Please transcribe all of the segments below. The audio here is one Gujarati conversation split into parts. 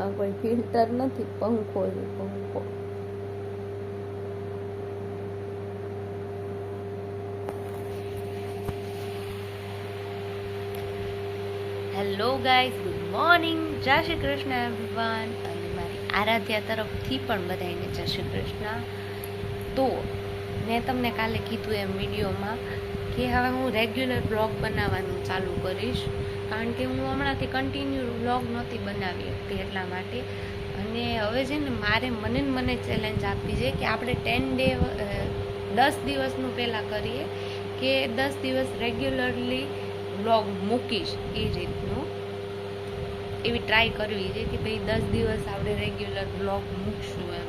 આ કોઈ ફિલ્ટર નથી, પંખો છે, પંખો. હેલો ગાઈઝ, ગુડ મોર્નિંગ, જય શ્રી કૃષ્ણ એવરીવન. અને મારી આરાધ્યા તરફથી પણ બધાને જય શ્રી કૃષ્ણ. તો મેં તમને કાલે કીધું એમ વિડીયોમાં કે હવે હું રેગ્યુલર બ્લોગ બનાવવાનું ચાલુ કરીશ, કારણ કે હું હમણાંથી કન્ટિન્યુ બ્લોગ નહોતી બનાવી શકતી એટલા માટે. અને હવે છે ને મને ચેલેન્જ આપી છે કે આપણે 10 ડે 10 દિવસનું પહેલાં કરીએ કે 10 દિવસ રેગ્યુલરલી બ્લોગ મૂકીશ. એ રીતનું એવી ટ્રાય કરવી છે કે ભાઈ 10 દિવસ આપણે રેગ્યુલર બ્લોગ મૂકશું એમ.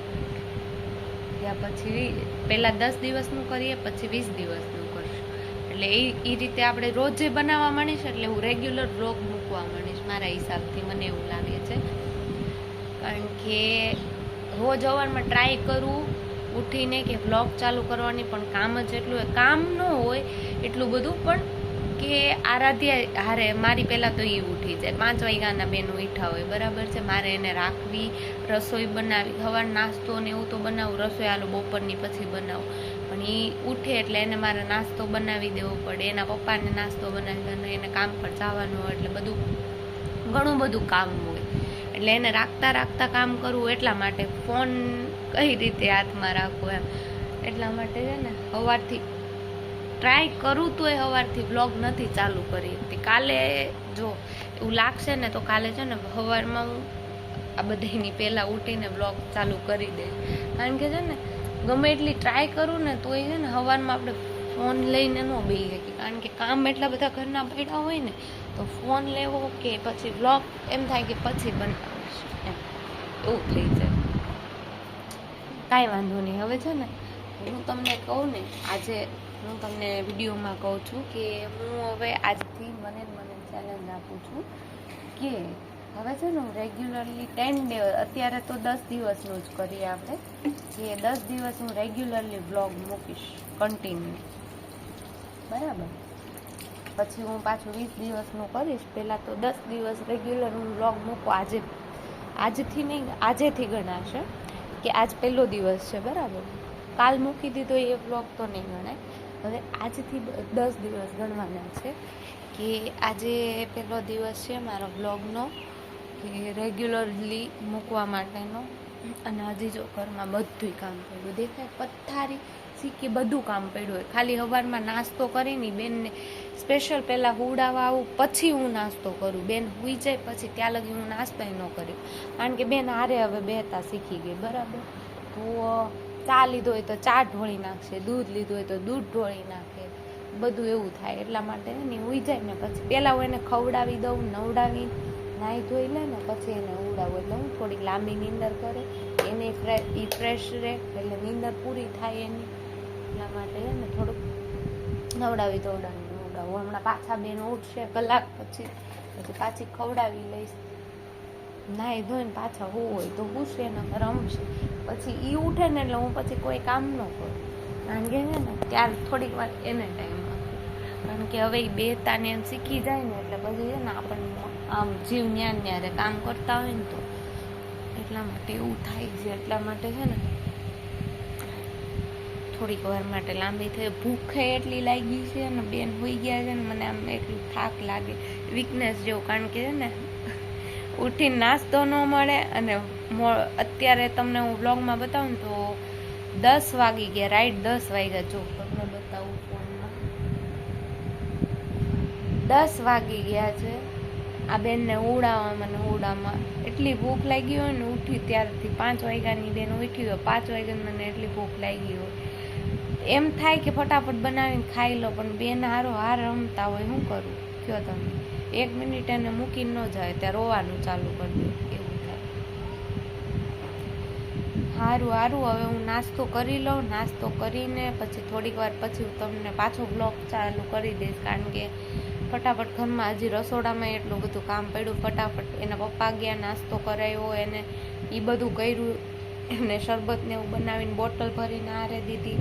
ત્યાં પછી પહેલાં 10 દિવસનું કરીએ, પછી 20 દિવસનું કરશું. એટલે એ રીતે આપણે રોજે બનાવવા માંડીશ, એટલે હું રેગ્યુલર બ્લોગ મૂકવા માંડીશ મારા હિસાબથી, મને એવું લાગે છે. કારણ કે રોજ સવારમાં ટ્રાય કરું ઉઠીને કે બ્લોગ ચાલુ કરવાની, પણ કામ જ એટલું હોય, કામ ન હોય એટલું બધું, પણ કે આરાધ્યા હારે મારી પહેલાં તો એ ઉઠી જાય 5 વાગ્યાના બેન ઉઠા હોય, બરાબર છે. મારે એને રાખવી, રસોઈ બનાવી, સવાર નાસ્તો ને એવું તો બનાવું, રસોઈ આલું બપોરની પછી બનાવું, પણ એ ઉઠે એટલે એને મારે નાસ્તો બનાવી દેવો પડે, એના પપ્પાને નાસ્તો બનાવી દેવાનો, એને કામ પર જવાનું હોય, એટલે ઘણું બધું કામ હોય. એટલે એને રાખતા કામ કરવું, એટલા માટે ફોન કઈ રીતે હાથમાં રાખવો એમ. એટલા માટે છે ને સવારથી ટ્રાય કરું તો એ સવારથી બ્લોગ નથી ચાલુ કરી શકતી. કાલે જો એવું લાગશે ને તો કાલે છે ને સવારમાં હું આ બધાની પહેલાં ઉઠીને બ્લોગ ચાલુ કરી દઈશ. કારણ કે છે ને ગમે એટલી ટ્રાય કરું ને તો એ છે ને સવારમાં આપણે ફોન લઈને ન બેસી શકીએ, કારણ કે કામ એટલા બધા ઘરના પડ્યા હોય ને, તો ફોન લેવો કે પછી બ્લોગ એમ થાય કે પછી બનાવીશ એમ, એવું થઈ જાય. કાંઈ વાંધો નહીં. હવે છે ને હું તમને કહું ને, આજે હું તમને વિડીયોમાં કહું છું કે હું હવે આજથી મને ચેલેન્જ આપું છું કે હવે છે ને હું રેગ્યુલરલી 10 ડે, અત્યારે તો 10 દિવસનું જ કરીએ આપણે, કે 10 દિવસ હું રેગ્યુલરલી બ્લોગ મૂકીશ કન્ટિન્યુ, બરાબર. પછી હું પાછું 20 દિવસનું કરીશ. પહેલાં તો 10 દિવસ રેગ્યુલર હું બ્લોગ મૂકું. આજથી નહીં, આજેથી ગણાશે કે આજ પહેલો દિવસ છે, બરાબર. કાલ મૂકી દીધો એ બ્લોગ તો નહીં ગણાય. હવે આજથી 10 દિવસ ગણવાના છે કે આજે પહેલો દિવસ છે મારો બ્લોગનો, કે રેગ્યુલરલી મૂકવા માટેનો. અને હજી જો ઘરમાં બધું કામ પડ્યું દેખાય, પથારી શીખી બધું કામ પડ્યું હોય. ખાલી સવારમાં નાસ્તો કરીને બેનને સ્પેશિયલ પહેલાં હુડાવવા આવું, પછી હું નાસ્તો કરું. બેન હુઈ જાય પછી ત્યાં લગી હું નાસ્તો ન કર્યો, કારણ કે બેન હારે હવે બેહતા શીખી ગઈ, બરાબર. તો ચા લીધો હોય તો ચા ઢોળી નાખશે, દૂધ લીધું હોય તો દૂધ ઢોળી નાખે, બધું એવું થાય. એટલા માટે ને હુઈ જાય ને પછી પહેલાં હું એને ખવડાવી દઉં, નવડાવી નાહી ધોઈ લે ને પછી એને ઉડાવું, એટલે હું થોડીક લાંબી નીંદર કરે, એને ફ્રેશ રહે, એટલે નીંદર પૂરી થાય એની. એટલા માટે ને થોડુંક નવડાવી ઉડાવું. હમણાં પાછા બેન ઉઠશે કલાક પછી પાછી ખવડાવી લઈશ. નાહી ધોઈને પાછા હું હોય તો પૂછશે ને રમશે. પછી એ ઉઠે ને એટલે હું પછી કોઈ કામ ન કરું, કારણ કે છે ને ત્યારે થોડીક વાર એને ટાઈમ આપું, કારણ કે હવે એ બેતાને એમ શીખી જાય ને એટલે પછી છે ને આપણને આમ જીવ ન્યારે કામ કરતા હોય ને, તો એટલા માટે એવું થાય છે. એટલા માટે છે ને થોડીક વાર માટે લાંબી થઈ. ભૂખે એટલી લાગી છે અને બેન હોઈ ગયા છે ને, મને આમ એટલું થાક લાગે, વીકનેસ જેવું. કારણ કે છે ને ઉઠીને નાસ્તો ન મળે, અને અત્યારે તમને હું બ્લોગમાં બતાવું ને તો 10 વાગી ગયા, રાઈટ 10 વાગ્યા. જો તમને બતાવું ફોનમાં, 10 વાગી ગયા છે. આ બેનને ઉડાવવામાં એટલી ભૂખ લાગી હોય ને, ઉઠી ત્યારથી 5 વાગ્યાની બેન ઉઠી હોય, 5 વાગ્યાની મને એટલી ભૂખ લાગી હોય, એમ થાય કે ફટાફટ બનાવીને ખાઈ લો, પણ બેન હાર રમતા હોય, શું કરું કયો તમે. 1 મિનિટ એને મૂકીને ન જાય ત્યાં રોવાનું ચાલુ કરી દે, એવું થાય. સારું હવે હું નાસ્તો કરી લઉં. નાસ્તો કરીને પછી થોડીક વાર પછી હું તમને પાછો બ્લોગ ચાલુ કરી દઈશ, કારણ કે ફટાફટ ઘરમાં હજી રસોડામાં એટલું બધું કામ પડ્યું. ફટાફટ એના પપ્પા ગયા, નાસ્તો કરાવ્યો એને, એ બધું કર્યું. એમને શરબતને એવું બનાવીને બોટલ ભરીને આરે દીધી,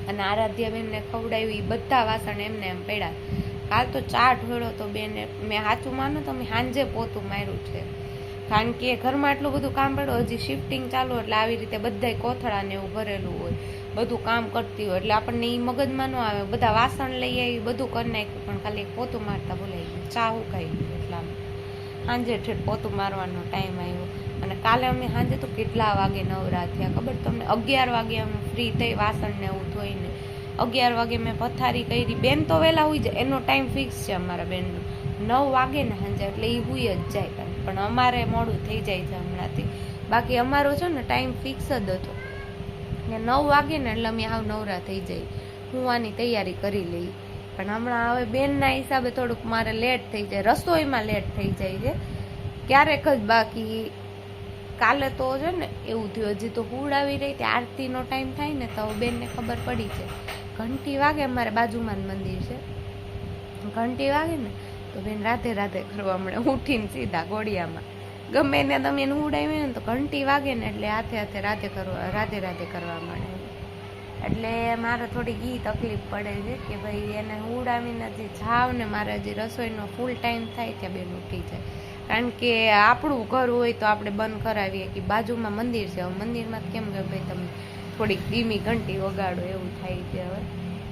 અને આરાધ્યાબેનને ખવડાવ્યું. એ બધા વાસણ એમને એમ પડ્યા. કાલ તો ચા ઢોળ્યો તો બેને, મેં સાચું માનો તો મેં સાંજે પોતું માર્યું છે, કારણ કે ઘરમાં આટલું બધું કામ પડ્યું, હજી શિફ્ટિંગ ચાલુ, એટલે આવી રીતે બધાય કોથળા ને એવું ભરેલું હોય, બધું કામ કરતી હોય, એટલે આપણને એ મગજમાં ન આવે. બધા વાસણ લઈ આવી, બધું કરી નાખ્યું, પણ ખાલી પોતું મારતા ભૂલાઈ ગયું, ચા ઉકાઈ ગયું. એટલામાં સાંજે ઠેઠ પોતું મારવાનો ટાઈમ આવ્યો. અને કાલે અમે સાંજે તો કેટલા વાગે નવરા થયા ખબર તમને? 11 વાગે અમે ફ્રી થઈ, વાસણ ને એવું ધોઈને 11 વાગે મેં પથારી કરી. બેન તો વહેલા હોઈ જાય, એનો ટાઈમ ફિક્સ છે અમારા બેનનો, 9 વાગે ને સાંજે, એટલે એ હુઈ જ જાય. પણ અમારે મોડું થઈ જાય છે હમણાંથી, બાકી અમારો છે ને ટાઈમ ફિક્સ જ હતો ને 9 વાગે ને એટલે અમે હાવ નવરા થઈ જાય, હું આની તૈયારી કરી લઈ. પણ હમણાં હવે બેનના હિસાબે થોડુંક મારે લેટ થઈ જાય, રસોઈમાં લેટ થઈ જાય છે ક્યારેક જ. બાકી કાલે તો છે ને એવું થયું, હજી તો હુડાવી રહી હતી, આરતીનો ટાઈમ થાય ને તો બેનને ખબર પડી છે, ઘંટી વાગે, અમારે બાજુમાં જ મંદિર છે, ઘંટી વાગે ને તો બેન રાધે રાધે કરવા મળે, ઉઠીને સીધા ઘોડિયામાં. ગમે એને તમે એને ઉડાવી ને તો ઘંટી વાગે ને એટલે હાથે હાથે રાધે રાધે કરવા મળે. એટલે મારે થોડીક ઈ તકલીફ પડે છે કે ભાઈ એને ઉડાવીને હજી જાવ ને મારે હજી રસોઈનો ફૂલ ટાઈમ થાય ત્યાં બેન ઉઠી જાય. કારણ કે આપણું ઘર હોય તો આપણે બંધ કરાવીએ કે બાજુમાં મંદિર છે, હવે મંદિરમાં કેમ કે ભાઈ તમે થોડીક ધીમી ઘંટી વગાડો, એવું થાય છે. હવે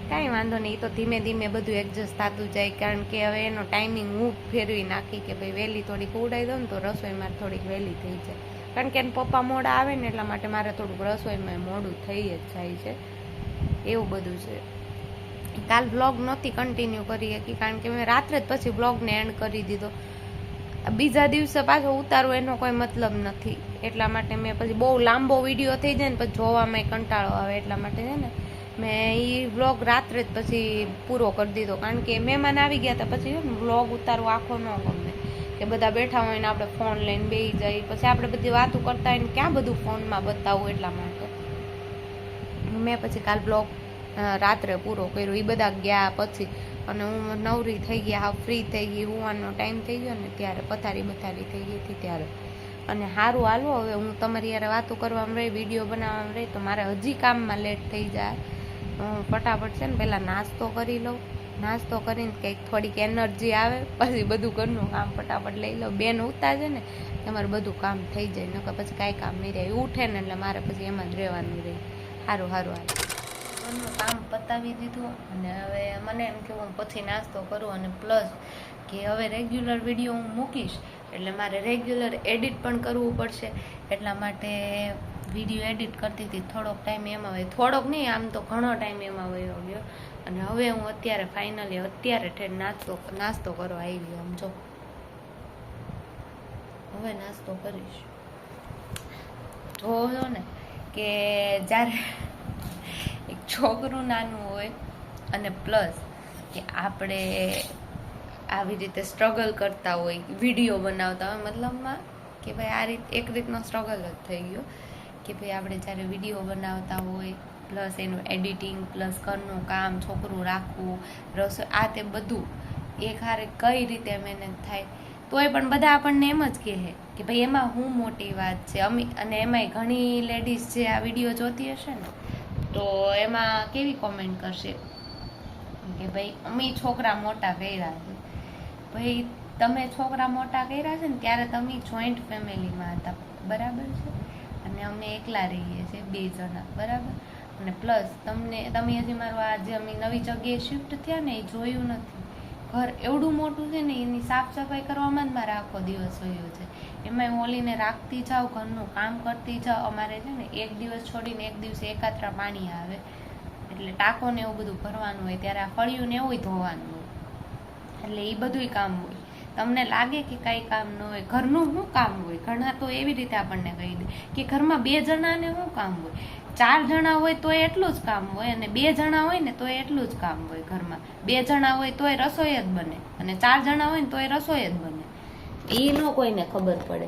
કાંઈ વાંધો નહીં, તો ધીમે ધીમે બધું એડજસ્ટ થતું જાય. કારણ કે હવે એનો ટાઈમિંગ હું ફેરવી નાખી કે ભાઈ વહેલી થોડીક ઉડાવી દઉં ને તો રસોઈમાં થોડીક વહેલી થઈ જાય. કારણ કે એને પપ્પા મોડા આવે ને એટલા માટે મારે થોડુંક રસોઈમાં મોડું થઈ જ જાય છે, એવું બધું છે. કાલ બ્લોગ નહોતી કન્ટિન્યુ કરી શકી, કારણ કે મેં રાત્રે જ પછી બ્લોગને એન્ડ કરી દીધો. બીજા દિવસે પાછો ઉતારવો એનો કોઈ મતલબ નથી, એટલા માટે મેં પછી બહુ લાંબો વિડીયો થઈ જાય ને પછી જોવામાં કંટાળો આવે, એટલા માટે છે ને મેં એ બ્લોગ રાત્રે જ પછી પૂરો કરી દીધો. કારણ કે મહેમાન આવી ગયા હતા, પછી બ્લોગ ઉતારવો આખો ન ગમે, કે બધા બેઠા હોય ને આપણે ફોન લઈને બેસી જાય, પછી આપણે બધી વાતો કરતા હોય ને ક્યાં બધું ફોનમાં બતાવવું, એટલા માટે મેં પછી કાલ બ્લોગ રાત્રે પૂરો કર્યો. એ બધા ગયા પછી અને હું નવરી થઈ ગયા, હા ફ્રી થઈ ગઈ, હુવાનો ટાઈમ થઈ ગયો ને ત્યારે પથારી થઈ ગઈ હતી ત્યારે. અને સારું હાલો, હવે હું તમારી યાર વાતો કરવામાં રહી, વિડીયો બનાવવામાં રહી, તો મારે હજી કામમાં લેટ થઈ જાય. હું ફટાફટ છે ને પહેલાં નાસ્તો કરી લઉં, નાસ્તો કરીને કંઈક થોડીક એનર્જી આવે, પછી બધું ઘરનું કામ ફટાફટ લઈ લઉં. બેન ઉઠતા છે ને તમારે બધું કામ થઈ જાય, નકર પછી કાંઈ કામ નહીં રહે. ઉઠે ને એટલે મારે પછી એમાં જ રહેવાનું રહે. સારું ઘરનું કામ પતાવી દીધું અને હવે મને એમ કે હું પછી નાસ્તો કરું. અને પ્લસ કે હવે રેગ્યુલર વિડીયો હું મૂકીશ એટલે મારે રેગ્યુલર એડિટ પણ કરવું પડશે, એટલા માટે વિડીયો એડિટ કરતી હતી. થોડોક ટાઈમ એમાં હોય, થોડોક નહીં આમ તો ઘણો ટાઈમ એમાં વયો ગયો. અને હવે હું અત્યારે ફાઇનલી ઠેર નાસ્તો કરવા આવી. આમ જો હવે નાસ્તો કરીશ. જોયો ને કે જ્યારે એક છોકરું નાનું હોય અને પ્લસ કે આપણે આવી રીતે સ્ટ્રગલ કરતા હોય, વિડીયો બનાવતા હોય, મતલબમાં કે ભાઈ આ એક રીતનો સ્ટ્રગલ જ થઈ ગયો કે ભાઈ આપણે જ્યારે વિડીયો બનાવતા હોય, પ્લસ એનું એડિટિંગ, પ્લસ ઘરનું કામ, છોકરું રાખવું, રસોઈ, આ તે બધું એક હારે કઈ રીતે મહેનત થાય. તોય પણ બધા આપણને એમ જ કહે કે ભાઈ એમાં શું મોટી વાત છે. અને એમાંય ઘણી લેડીઝ જે આ વિડીયો જોતી હશે ને તો એમાં કેવી કોમેન્ટ કરશે કે ભાઈ અમે છોકરા મોટા કર્યા છે. ભાઈ તમે છોકરા મોટા કર્યા છે ને ત્યારે તમે જોઈન્ટ ફેમિલીમાં હતા, બરાબર છે, અને અમે એકલા રહીએ છીએ 2 જણા, બરાબર. અને પ્લસ તમે હજી મારું આ જે અમે નવી જગ્યાએ શિફ્ટ થયા ને એ જોયું નથી. ઘર એવડું મોટું છે ને એની સાફ સફાઈ કરવામાં જ મારે આખો દિવસ વયો છે. એમાં ઓલીને રાખતી જાઉં, ઘરનું કામ કરતી જાઉં. અમારે છે ને એક દિવસ છોડીને એક દિવસે એકાત્રા પાણી આવે, એટલે ટાંકો ને એવું બધું ભરવાનું હોય, ત્યારે આ ફળિયું ને એવું ધોવાનું હોય, એટલે એ બધું કામ હોય. તમને લાગે કે કાંઈ કામ ન હોય, ઘરનું શું કામ હોય. ઘણા તો એવી રીતે આપણને કહી દે કે ઘરમાં 2 જણાને શું કામ હોય, 4 જણા હોય તો એટલું જ કામ હોય, અને 2 જણા હોય ને તો એટલું જ કામ હોય. ઘરમાં 2 જણા હોય તોય રસોઈ જ બને, અને 4 જણા હોય ને તોય રસોઈ જ બને. એ ન કોઈને ખબર પડે.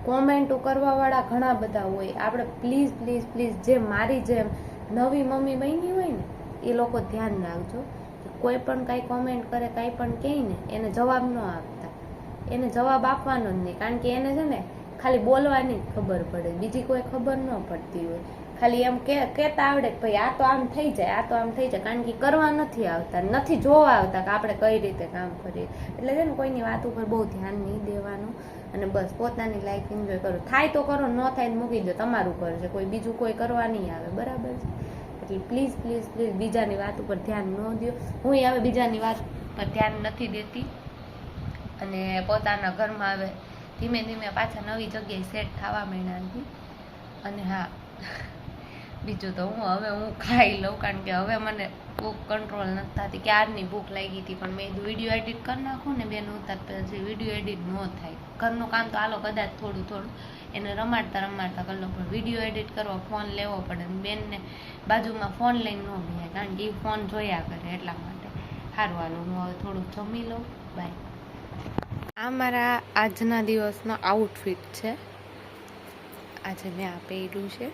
કોમેન્ટો કરવાવાળા ઘણા બધા હોય. આપણે પ્લીઝ પ્લીઝ પ્લીઝ જે મારી જેમ નવી મમ્મી બની હોય ને એ લોકો ધ્યાન રાખજો કે કોઈ પણ કાંઈ કોમેન્ટ કરે, કાંઈ પણ કહે ને એને જવાબ ન આપતા. એને જવાબ આપવાનો જ નહીં, કારણ કે એને છે ને ખાલી બોલવાની જ ખબર પડે, બીજી કોઈ ખબર ન પડતી હોય. ખાલી એમ કહેતા આવડે કે ભાઈ આ તો આમ થઈ જાય, આ તો આમ થઈ જાય, કારણ કે કરવા નથી આવતા, નથી જોવા આવતા કે આપણે કઈ રીતે કામ કરીએ. એટલે છે ને કોઈની વાત ઉપર બહુ ધ્યાન નહીં દેવાનું, અને બસ પોતાની લાઈફ એન્જોય કરો. થાય તો કરો, ન થાય તો મૂકી દો, તમારું ઘર છે, કોઈ બીજું કોઈ કરવા નહીં આવે, બરાબર છે? એટલે પ્લીઝ પ્લીઝ પ્લીઝ બીજાની વાત ઉપર ધ્યાન ન દો. હું હવે બીજાની વાત પર ધ્યાન નથી દેતી, અને પોતાના ઘરમાં હવે ધીમે ધીમે પાછા નવી જગ્યાએ સેટ થવા માંડ્યા નથી. અને હા, બીજું તો હું ખાઈ લઉં, કારણ કે હવે મને ભૂખ કંટ્રોલ નથી થતી. ક્યારની ભૂખ લાગી હતી, પણ મેં વિડીયો એડિટ કરી નાખું ને બેન ઉતાર, પછી વિડીયો એડિટ ન થાય. ઘરનું કામ તો હાલો કદાચ થોડું થોડું એને રમાડતા કરી લો, પણ વિડીયો એડિટ કરવા ફોન લેવો પડે. બેનને બાજુમાં ફોન લઈને ન બેહાય, કારણ કે એ ફોન જોયા કરે, એટલા માટે. સારું હાલો, હું હવે થોડું જમી લઉં. બાય. આ મારા આજના દિવસનો આઉટફિટ છે. આજે મેં આ પહેર્યું છે.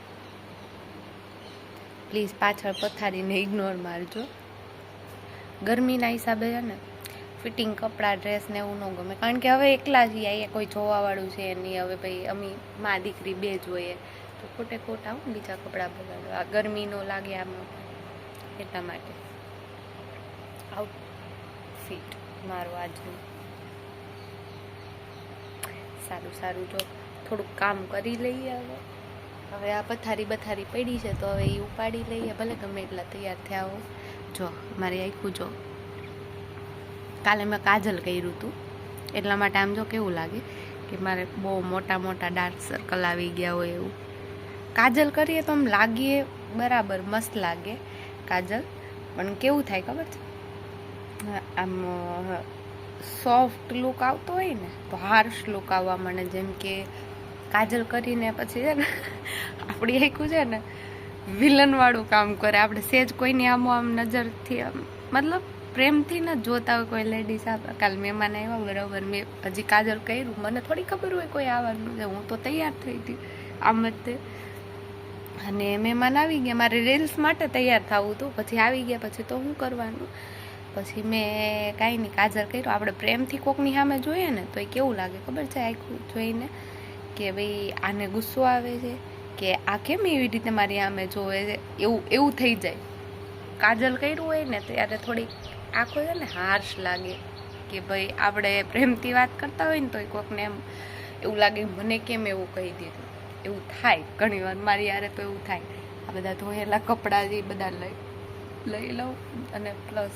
પ્લીઝ પાછળ પથારીને ઇગ્નોર મારજો. ગરમીના હિસાબે છે ને ફિટિંગ કપડાં, ડ્રેસ ને એવું ન ગમે, કારણ કે હવે એકલા જ અહીંયા કોઈ જોવાવાળું છે નહીં. હવે ભાઈ અમે મા દીકરી બે જોઈએ, તો ખોટે ખોટા આવું બીજા કપડાં બગાડો, આ ગરમી ન લાગે આમાં, એટલા માટે આઉટફિટ મારું આજનું. સારું જો થોડુંક કામ કરી લઈએ. હવે આ પથારી પડી છે, તો હવે એ ઉપાડી લઈએ, ભલે ગમે એટલા તૈયાર થયા હો. જો મારી આખું જો, કાલે મેં કાજલ કર્યું હતું, એટલા માટે આમ જો કેવું લાગે કે મારે બહુ મોટા મોટા ડાર્ક સર્કલ આવી ગયા હોય એવું. કાજલ કરીએ તો આમ લાગીએ બરાબર, મસ્ત લાગે કાજલ, પણ કેવું થાય ખબર છે, આમ સોફ્ટ લુક આવતો હોય ને તો હાર્શ લુક આવવા માંડે. જેમ કે કાજલ કરીને પછી છે ને આપણી આખું છે ને વિલનવાળું કામ કરે. આપણે સેજ કોઈની આમ નજરથી મતલબ પ્રેમથી ન જોતા હોય કોઈ લેડીઝ. કાલ મહેમાન આવ્યા બરાબર, મેં હજી કાજલ કર્યું, મને થોડી ખબર હોય કોઈ આવવાનું છે, હું તો તૈયાર થઈ હતી આમ જ તે. અને મહેમાન આવી ગયા, મારે રીલ્સ માટે તૈયાર થવું હતું, પછી આવી ગયા પછી તો શું કરવાનું. પછી મેં કાંઈ નહીં, કાજલ કર્યું. આપણે પ્રેમથી કોકની સામે જોઈએ ને તો એ કેવું લાગે ખબર છે, આખું જોઈને કે ભાઈ આને ગુસ્સો આવે છે, કે આ કેમ એવી રીતે મારી સામે જોવે છે, એવું થઈ જાય. કાજલ કર્યું હોય ને ત્યારે થોડીક આંખો છે ને હાર્શ લાગે, કે ભાઈ આપણે પ્રેમથી વાત કરતા હોય ને તો કોકને એમ એવું લાગે મને કેમ એવું કહી દીધું, એવું થાય ઘણી વાર. મારી યારે તો એવું થાય. આ બધા ધોયેલા કપડાં જે બધા લઈ લઉં, અને પ્લસ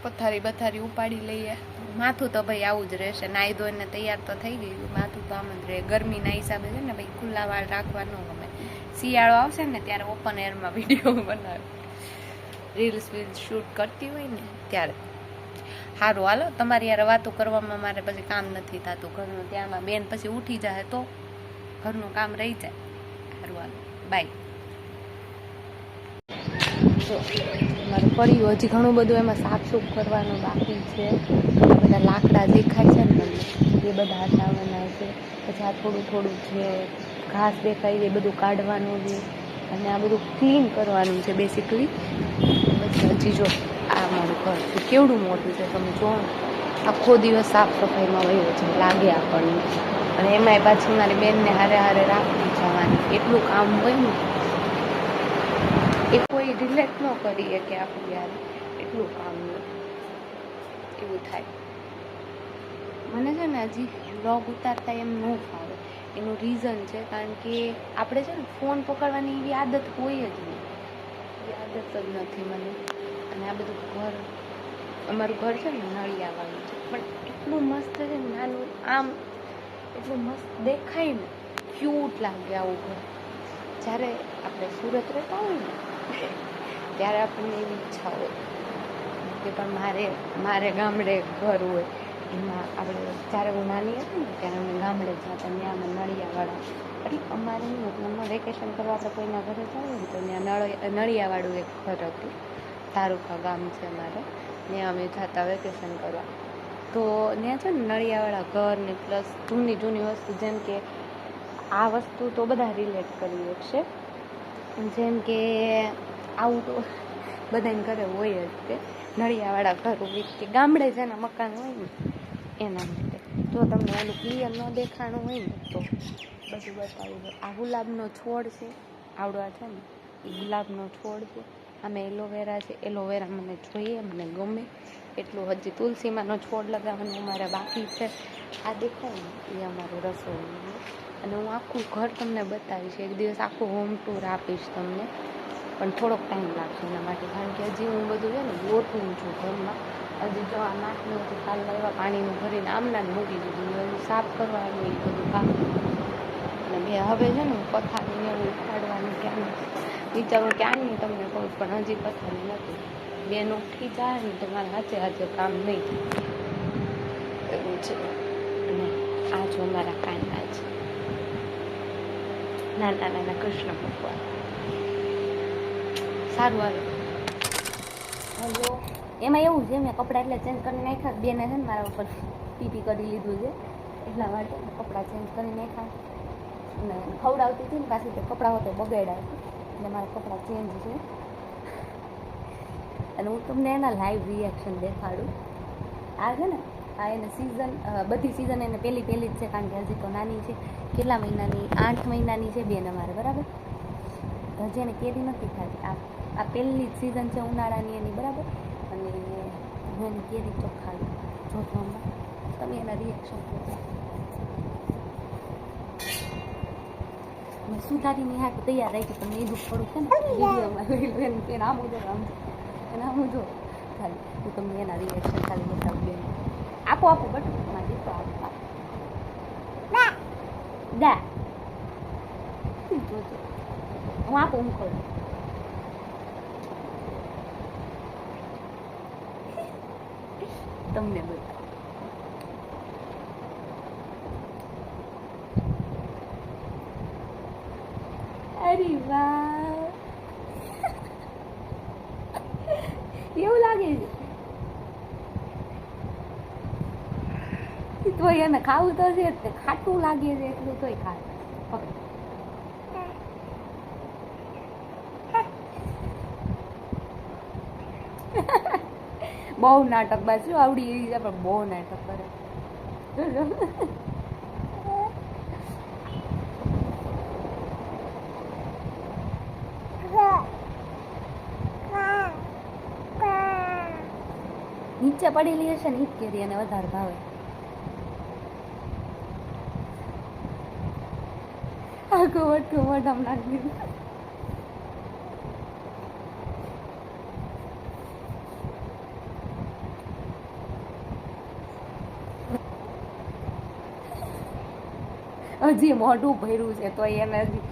પથારી ઉપાડી લઈએ. માથું તો ભાઈ આવું જ રહેશે, નાહી ધોઈને તૈયાર તો થઈ ગયું, માથું તો આમ જ રહે. ગરમીના હિસાબે છે ને ભાઈ ખુલ્લા વાળ રાખવા ન ગમે. શિયાળો આવશે ને ત્યારે ઓપન એરમાં વિડીયો બનાવે, રીલ્સ શૂટ કરતી હોય ને ત્યારે. સારું હાલો, તમારી યાર વાતો કરવામાં મારે પછી કામ નથી થતું ઘરનું. ત્યાંમાં બેન પછી ઉઠી જાય તો ઘરનું કામ રહી જાય. સારું હાલો, બાય. જો મારું પડ્યું હજી ઘણું બધું એમાં સાફસૂફ કરવાનું બાકી છે. બધા લાકડા દેખાય છે ને એ બધા હટાવવાના છે. પછી આ થોડું જે ઘાસ દેખાય એ બધું કાઢવાનું છે, અને આ બધું ક્લીન કરવાનું છે બેસિકલી. પછી હજી જો આ મારું ઘર કેવડું મોટું છે, તમે જો આખો દિવસ સાફ સફાઈમાં વયો છે લાગે આપણને. અને એમાંય પાછી મારી બેનને હારે રાખી જવાની, એટલું કામ હોય ને એ કોઈ રિલેટ ન કરીએ કે આપણું યાર એટલું કામ એવું થાય. મને છે ને હજી વ્લોગ ઉતારતા એમ ન ફાવે. એનું રીઝન છે કારણ કે આપણે છે ને ફોન પકડવાની એવી આદત હોય જ નહીં, એ આદત જ નથી મને. અને આ બધું ઘર, અમારું ઘર છે ને નળિયાવાળું છે, પણ એટલું મસ્ત છે ને, નાનું આમ એટલું મસ્ત દેખાય ને, ક્યુટ લાગે આવું ઘર. જ્યારે આપણે સુરત રહેતા હોય ને ત્યારે આપણને એવી ઈચ્છા હોય કે પણ મારે ગામડે ઘર હોય. એમાં આપણે જ્યારે હું નાની હતી ને ત્યારે અમે ગામડે જતા, ત્યાં અમે નળિયાવાળા, એટલે અમારે મતલબમાં વેકેશન કરવા આપણે કોઈના ઘરે જઈએ ને તો ત્યાં નળિયાવાળું એક ઘર હતું. તારુકા ગામ છે અમારે, ત્યાં અમે જતા વેકેશન કરવા. તો ત્યાં છે ને નળિયાવાળા ઘર ને પ્લસ જૂની વસ્તુ, જેમ કે આ વસ્તુ તો બધા રિલેટ કરી શકશે, જેમ કે આવું તો બધાને ઘરે હોય જ તે નળિયાવાળા ઘર હોય કે ગામડે જેના મકાન હોય ને એના માટે. જો તમને ઓલું ક્લિયર ન દેખાણું હોય ને તો બધું બતાવી દો. આ ગુલાબનો છોડ છે, આવડો છે ને એ ગુલાબનો છોડ છે. આમે એલોવેરા છે, એલોવેરા મને જોઈએ, મને ગમે એટલું. હજી તુલસીમાંનો છોડ લગાવવાનું અમારે બાકી છે. આ દેખાય ને એ અમારું રસોઈ, અને હું આખું ઘર તમને બતાવીશ. એક દિવસ આખું હોમ ટૂર આપીશ તમને, પણ થોડોક ટાઈમ લાગશે એના માટે, કારણ કે હજી હું બધું છે ને ગોઠવું છું ઘરમાં. હજી જો આ નાખનું હતું કાલ લાવ્યા પાણીનું ભરીને આમના જ મૂકી દીધું, હજી સાફ કરવાનું એ બધું કામ. અને મેં હવે છે ને પથારીને એવું ઉખાડવાનું ક્યાં વિચારું ક્યાંની તમને કહું, પણ હજી પથારી નથી. બેન ઉઠી જાય ને તો મારે આજે કામ નહીં થાય એવું છે. અને આ જો મારા કાંદા છે, નાના નાના કૃષ્ણ ભગવાન. સારું આવે. હલો, એમાં એવું છે મેં કપડાં એટલે ચેન્જ કરી નાખ્યા. બેને છે ને મારા ઉપર પીપી કરી લીધું છે, એટલા માટે કપડાં ચેન્જ કરી નાખ્યા. અને ખવડાવતી હતી ને પાછી તે કપડાં હોતે બગાડ્યા એટલે મારા કપડાં ચેન્જ છે. અને હું તમને એના લાઈવ રિએક્શન દેખાડું. આ છે ને આ એને સિઝન, બધી સિઝન એને પહેલી જ છે, કારણ કે હજી તો નાની છે. કેટલા મહિનાની? 8 મહિનાની છે બેન અમારે, બરાબર. હજી એને કેરી નથી ખાતી. આ પહેલી જ સિઝન છે ઉનાળાની એની, બરાબર. અને હું એની કેરી ચોખ્ખાડી જોવામાં તમે એના રિએક્શન કરજો. મેં સુધારીની હાથ તૈયાર રાખી, પણ એ દુઃખ થોડુંક છે ને વિડીયોમાં લઈ લો એમ કે આમ જો એના હું જો ખાલી હું તમને એના રિએક્શન ખાલી બતાવું. બેન આપો બટું મારી તો આપો દા જોજો હું આપું હું ખોલું. તમને બતાવું. અરે વાહ, એવું લાગે છે તોય એને ખાવું તો છે, ખાટું લાગે છે એટલું તોય ખાય. બહુ નાટક બાજુ આવડી એવી છે, પણ બહુ નાટક કરે. નીચે પડેલી હશે ને ઈ જ કેરી એને વધારે ભાવે. આખું વટકું મોઢામાં નાખી દીધું. હજી મોઢું ભર્યું છે તો એને હજી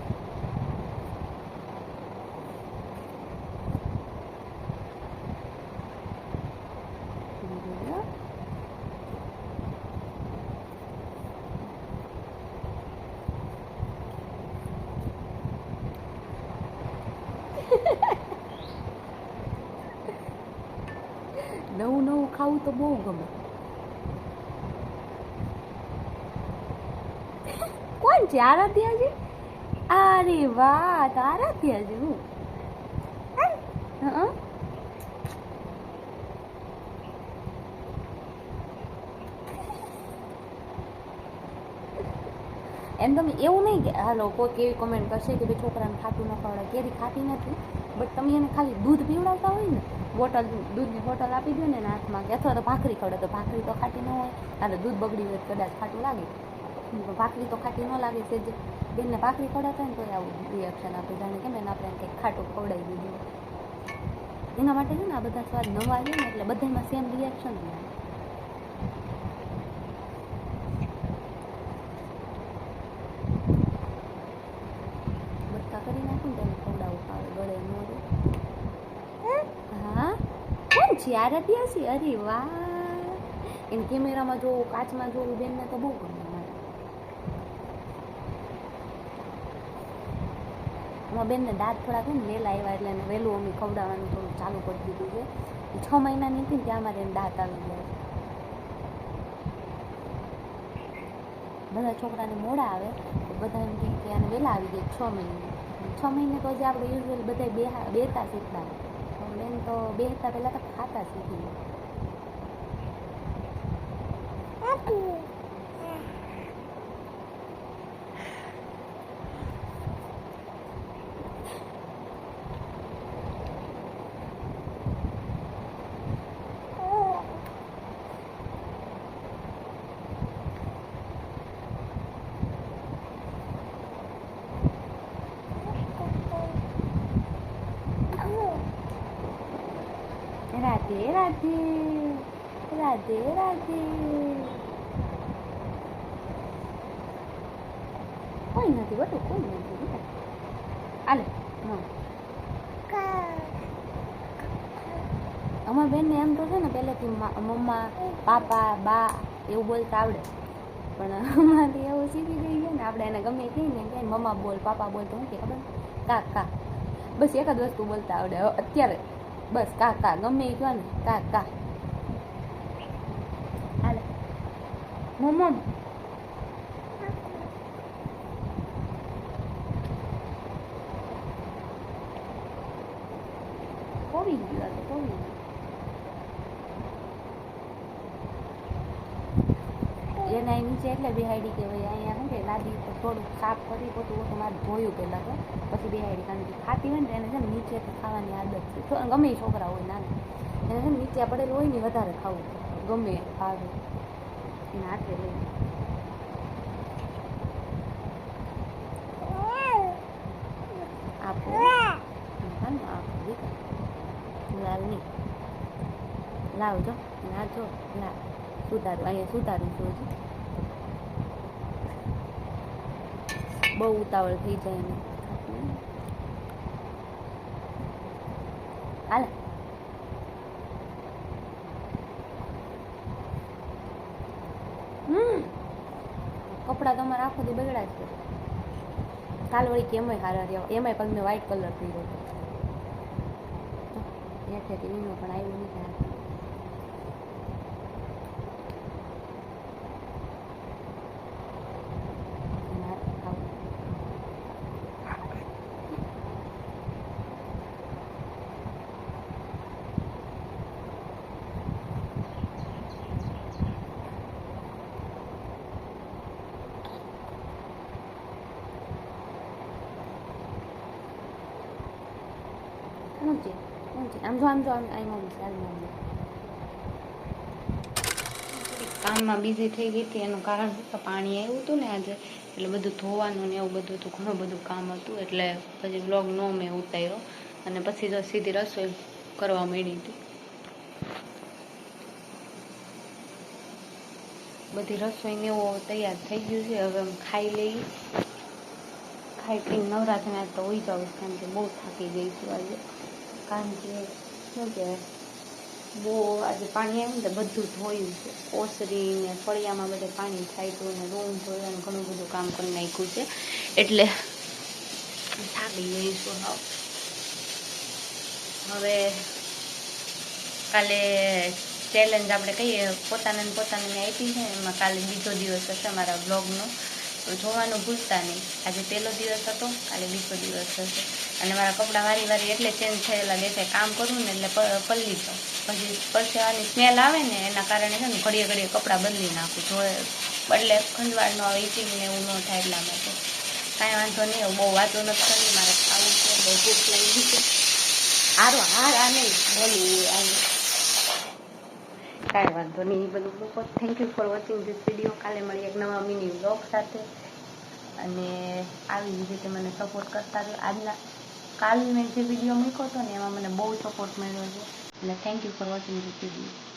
નવું નવું ખાવું તો બહુ ગમે. કોણ છે? આરાધ્યાજી. અરે વાહ, તો આરાધ્યાજી. હું એમ તમે એવું નહીં કે હાલો કોઈ કેવી કોમેન્ટ કરશે કે ભાઈ છોકરાને ખાતું ન ખવડાવે, કેરી ખાતી નથી, બટ તમે એને ખાલી દૂધ પીવડાવતા હોય ને, બોટલ દૂધની બોટલ આપી દો ને એના હાથમાં, કે અથવા તો ભાખરી ખવડાવે, તો ભાખરી તો ખાટી ન હોય. હાલો દૂધ બગડી હોય કદાચ ખાટું લાગે, ભાખરી તો ખાટી ન લાગે છે. જે બેનને ભાખરી ખવડાવતા હોય ને તો આવું રિએક્શન આપે, જાણે કેમ એને આપણે કંઈક ખાટું ખવડાવી દીધું. એના માટે છે ને આ બધા સ્વાદ નવા છે ને એટલે બધામાં સેમ રિએક્શન જ આવે. કરી નાખું ને તેને ખવડાવવું આવે, ગળે ન દે. હા કોણ છે? આરાધ્યા છે. અરે વાહ, એને કેમેરામાં જોવું, કાચમાં જોવું બેનને તો બહુ ગમે. અમારા બેનને દાંત થોડાક ને વહેલા આવ્યા એટલે એને વહેલું અમે ખવડાવવાનું થોડું ચાલુ કરી દીધું છે. એ 6 મહિનાની હતી ને ત્યાં અમારે એને દાંત આવી ગયા છે. બધા છોકરાને મોડા આવે તો બધા એમ કે આને વહેલા આવી જાય 6 મહિને. 6 મહિને તો હજી આપણે યુઝ્યુઅલ બધા બેતા શીખતા, બેન તો બેહતા પહેલાં તો ખાતા શીખી. રાધે રાધે રાધે. કોઈ નથી બધું, કોઈ નથી. હાલે અમારા બેનને એમ તો છે ને પહેલેથી મમ્મા પાપા બા એવું બોલતા આવડે, પણ અમારાથી એવું શીખી ગઈ છે ને આપણે એને ગમે કહીએ ને કે મમ્મા બોલ પાપા બોલ તો શું કે ખબર કા કા, બસ એક જ વસ્તુ બોલતા આવડે અત્યારે, બસ કા કા ગમે એ કહો ને કા કા. હાલે મમ્મા પોવી ગયું, તો પોવી ગયું. એને અહીં નીચે એટલે બેહાડી કે ભાઈ અહીંયા શું કે લાદી તો થોડુંક સાફ કરી પોતું ઓછું મારે ધોયું પહેલાં તો પછી બેહાડી, કારણ કે ખાતી હોય ને એને છે ને નીચેથી ખાવાની આદત છે. ગમે એ છોકરા હોય નાના એને છે ને નીચે પડેલું હોય ને વધારે ખાવું ગમે આવે એને હાથે લઈને. આપો આપો દીકરા લાલ નહીં લાવજો ના જો લાવ સુધારું અહીંયા સુધારું છું હજી, બહુ ઉતાવળ થઈ જાય ને. હાલ કપડાં તો અમારે આખો દી બગડા જ કરે. કાલ વળી કે એમાંય સારા રહ્યા, એમાંય પગને વ્હાઈટ કલર થઈ ગયો હેઠેથી વીનો પણ આવ્યું નથી. આમ જો આમ કામમાં બિઝી થઈ ગઈ હતી. એનું કારણ શું પાણી આવ્યું હતું ને આજે, એટલે બધું ધોવાનું ને એવું બધું હતું, ઘણું બધું કામ હતું, એટલે પછી બ્લોગ નો મેં ઉતાર્યો અને પછી જો સીધી રસોઈ કરવા માંડી હતી. બધી રસોઈને એવું તૈયાર થઈ ગયું છે. હવે અમે ખાઈ લઈએ, ખાઈ પીને નવરા થઈને આજ તો હોઈ જાઉં, કારણ કે બહુ થાકી ગઈ છું આજે. કારણ કે શું કે બહુ આજે પાણી આવ્યું ને બધું ધોયું છે, ઓસરી ને ફળિયામાં બધે પાણી થાય હતું ને રૂમ ધોયું, ઘણું બધું કામ કરી નાખ્યું છે, એટલે થાકી ગઈ છું. હવે કાલે ચેલેન્જ આપણે કહીએ પોતાને આપી છે, એમાં કાલે બીજો દિવસ હશે મારા બ્લોગનો, તો જોવાનું ભૂલતા નહીં. આજે પહેલો દિવસ હતો, કાલે બીજો દિવસ હશે. અને મારા કપડાં વારી એટલે ચેન્જ થયેલા દેખાય, કામ કરું ને એટલે પલળી જાઉં, પછી પરસેવાની સ્મેલ આવે ને એના કારણે છે ને ઘડીએ કપડાં બદલી નાખું, જો એટલે ખંજવાળ ન આવે, ઇચિંગ ને એવું ન થાય એટલા માટે. કાંઈ વાંધો નહીં, બહુ વાતો નથી કરવી, મારે ખાવું છે, બહુ ભૂખ લાગી છે. હારો આ નહીં બોલી કાંઈ વાંધો નહીં, એ બધું મૂકો. Thank you for watching this video. કાલે મળી એક નવા મિની વ્લોગ સાથે, અને આવી રીતે મને સપોર્ટ કરતા રહ્યો. કાલ મેં જે વિડીયો મૂક્યો હતો ને એમાં મને બહુ સપોર્ટ મળ્યો છે, એટલે thank you for watching this video.